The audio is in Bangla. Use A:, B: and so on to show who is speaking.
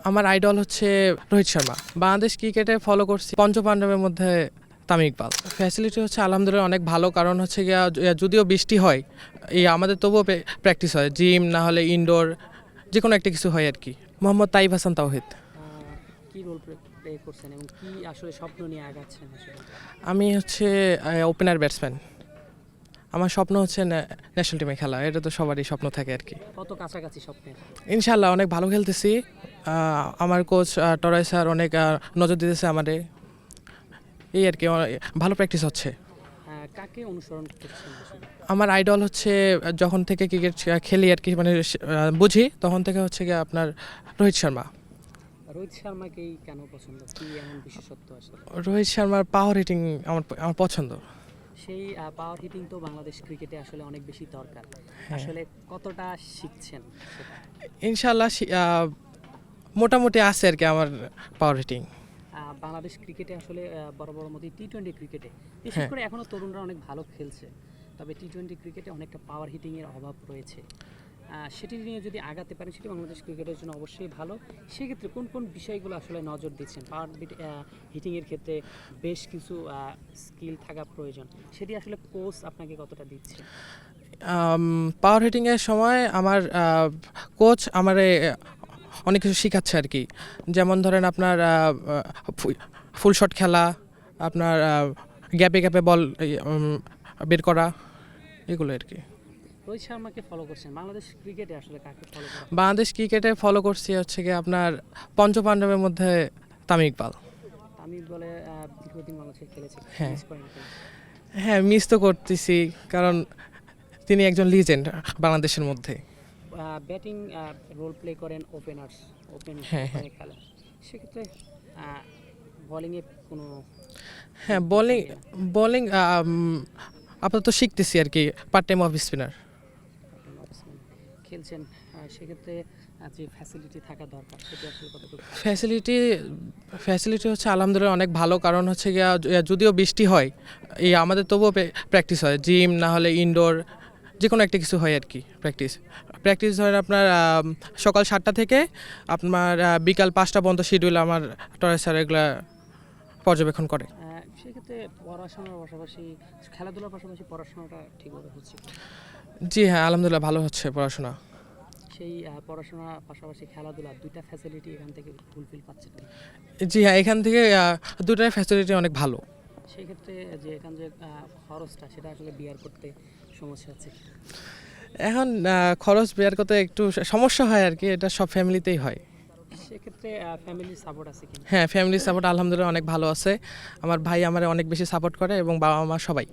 A: আমার আইডল হচ্ছে রোহিত শর্মা। বাংলাদেশ ক্রিকেটে ফলো করছি পঞ্চপাণ্ডবের মধ্যে তামিম ইকবাল। ফ্যাসিলিটি হচ্ছে আলহামদুলিল্লাহ অনেক ভালো, কারণ হচ্ছে গিয়া যদিও বৃষ্টি হয় আমাদের তবুও প্র্যাকটিস হয়, জিম না হলে ইনডোর যে কোনো একটা কিছু হয় আর কি। মোহাম্মদ তাইব হাসান তাওহিদ।
B: কি রোল প্লে করছেন এবং কি আসলে স্বপ্ন নিয়ে আগাচ্ছেন আসলে?
A: আমি হচ্ছে ওপেনার ব্যাটসম্যান। আমার স্বপ্ন হচ্ছে ন্যাশনাল টিমে খেলা, এটা তো সবারই স্বপ্ন থাকে আর কি।
B: কত কাছাকাছি স্বপ্নের?
A: ইনশাল্লাহ অনেক ভালো খেলতেছি। আমার কোচ টরাই স্যার অনেক নজর দিতেছে আমাদের, এই আর কি, ভালো প্র্যাকটিস হচ্ছে।
B: কাকে অনুসরণ করছেন আসলে?
A: আমার আইডল হচ্ছে যখন থেকে ক্রিকেট খেলি আর কি, মানে বুঝি তখন থেকে হচ্ছে গিয়ে আপনার রোহিত শর্মা।
B: রোহিত শর্মাকেই কেন পছন্দ, কি এমন বিশেষত্ব আসলে?
A: রোহিত শর্মার পাওয়ার হিটিং আমার পছন্দ।
B: সেই পাওয়ার হিটিং তো বাংলাদেশ ক্রিকেটে আসলে অনেক বেশি দরকার। আসলে কতটা শিখছেন সেটা?
A: ইনশাল্লাহ মোটামুটি আছে আর কি আমার পাওয়ার হিটিং।
B: বাংলাদেশ ক্রিকেটে আসলে বড় বড় মধ্যে টি-20 ক্রিকেটে বিশেষ করে এখনও তরুণরা অনেক ভালো খেলছে, তবে টি-20 ক্রিকেটে অনেকটা পাওয়ার হিটিংয়ের অভাব রয়েছে। সেটি নিয়ে যদি আগাতে পারেন সেটি বাংলাদেশ ক্রিকেটের জন্য অবশ্যই ভালো। সেক্ষেত্রে কোন কোন বিষয়গুলো আসলে নজর দিচ্ছেন? পাওয়ার হিটিংয়ের ক্ষেত্রে বেশ কিছু স্কিল থাকা প্রয়োজন, সেটি আসলে কোচ আপনাকে কতটা দিচ্ছে?
A: পাওয়ার হিটিংয়ের সময় আমার কোচ আমারে অনেক কিছু শেখাচ্ছে আর কি। যেমন ধরেন আপনার ফুল শট খেলা, আপনার গ্যাপে গ্যাপে বল বের করা, এগুলো আর কি।
B: রোহিত শর্মাকে ফলো করছেন, বাংলাদেশ ক্রিকেটে আসলে কাকে ফলো করেন?
A: বাংলাদেশ ক্রিকেটে ফলো করছি হচ্ছে গিয়ে আপনার পঞ্চপাণ্ডবের মধ্যে তামিম ইকবাল।
B: আমি বলে দীর্ঘদিন বাংলাদেশে খেলেছি,
A: হ্যাঁ।
B: মিস করেন কিনা?
A: হ্যাঁ, মিস তো করতেছি, কারণ তিনি একজন লিজেন্ড বাংলাদেশের মধ্যে।
B: ব্যাটিং রোল প্লে করেন, ওপেন
A: হ্যাঁ, হ্যাঁ।
B: খেলেন, সেক্ষেত্রে বোলিংয়ে কোনো?
A: হ্যাঁ, বোলিং আপাতত শিখতেছি আর কি, পার্ট টাইম অফ স্পিনার
B: খেলছেন, সেক্ষেত্রে যে ফ্যাসিলিটি থাকা দরকার সেটি আসলে কতটুকু?
A: ফ্যাসিলিটি হচ্ছে আলহামদুলিল্লাহ অনেক ভালো, কারণ হচ্ছে গিয়া যদিও বৃষ্টি হয় আমাদের তবুও প্র্যাকটিস হয়, জিম না হলে ইনডোর যে কোনো একটা কিছু হয় আর কি। প্র্যাকটিস হয় আপনার সকাল 7টা থেকে আপনার বিকাল 5টা পর্যন্ত শিডিউল আমার টরেস স্যার এগুলা পর্যবেক্ষণ করে।
B: সেক্ষেত্রে পড়াশোনার পাশাপাশি খেলাধুলার পাশাপাশি পড়াশোনাটা ঠিকভাবে হচ্ছে?
A: জি হ্যাঁ, আলহামদুলিল্লাহ ভালো হচ্ছে পড়াশোনা।
B: সেই পড়াশোনার পাশাপাশি খেলাধুলা দুইটা ফ্যাসিলিটি এখান থেকে ফুলফিল পাচ্ছেন?
A: জি হ্যাঁ, এখান থেকে দুটার ফ্যাসিলিটি অনেক ভালো।
B: সেই ক্ষেত্রে যে এখান যে খরচটা সেটা আসলে বিয়ার করতে সমস্যা হচ্ছে?
A: এখন খরচ বের করতে একটু সমস্যা হয় আর কি, এটা সব ফ্যামিলিতেই হয়।
B: সেক্ষেত্রে ফ্যামিলির সাপোর্ট আছে কি?
A: হ্যাঁ, ফ্যামিলির সাপোর্ট আলহামদুলিল্লাহ অনেক ভালো আছে। আমার ভাই আমার অনেক বেশি সাপোর্ট করে এবং বাবা মা সবাই।